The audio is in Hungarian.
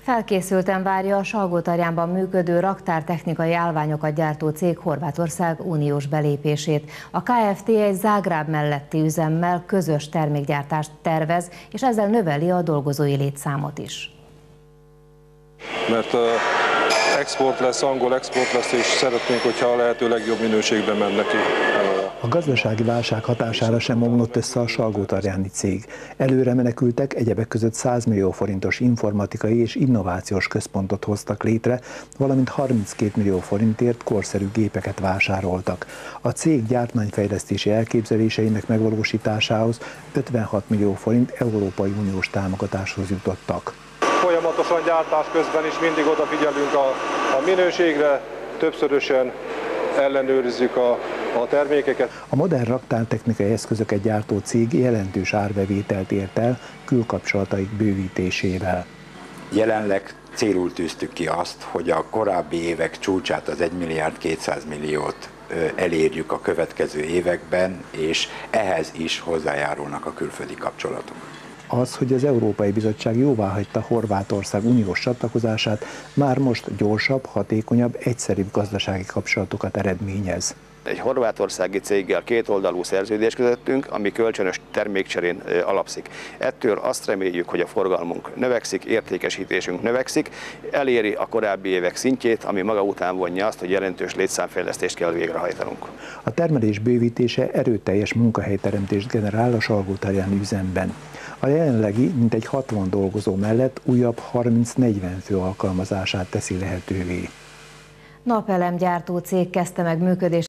Felkészülten várja a Salgótarjánban működő raktártechnikai állványokat gyártó cég Horvátország uniós belépését. A Kft. Egy Zágráb melletti üzemmel közös termékgyártást tervez, és ezzel növeli a dolgozói létszámot is. Mert export lesz, angol export lesz, és szeretnénk, hogyha a lehető legjobb minőségben menne ki. A gazdasági válság hatására sem omlott össze a salgótarjáni cég. Előre menekültek, egyebek között 100 millió forintos informatikai és innovációs központot hoztak létre, valamint 32 millió forintért korszerű gépeket vásároltak. A cég gyártmányfejlesztési elképzeléseinek megvalósításához 56 millió forint Európai Uniós támogatáshoz jutottak. Folyamatosan gyártás közben is mindig odafigyelünk a minőségre, többszörösen ellenőrizzük a termékeket. A modern raktártechnikai eszközöket gyártó cég jelentős árbevételt ért el külkapcsolataik bővítésével. Jelenleg célul tűztük ki azt, hogy a korábbi évek csúcsát, az 1 milliárd 200 milliót elérjük a következő években, és ehhez is hozzájárulnak a külföldi kapcsolatok. Az, hogy az Európai Bizottság jóváhagyta Horvátország uniós csatlakozását, már most gyorsabb, hatékonyabb, egyszerűbb gazdasági kapcsolatokat eredményez. Egy horvátországi céggel kétoldalú szerződés közöttünk, ami kölcsönös termékcserén alapszik. Ettől azt reméljük, hogy a forgalmunk növekszik, értékesítésünk növekszik, eléri a korábbi évek szintjét, ami maga után vonja azt, hogy jelentős létszámfejlesztést kell végrehajtanunk. A termelés bővítése erőteljes munkahelyteremtést generál a salgótarjáni üzemben. A jelenlegi mintegy 60 dolgozó mellett újabb 30-40 fő alkalmazását teszi lehetővé. Napelemgyártó cég kezdte meg működését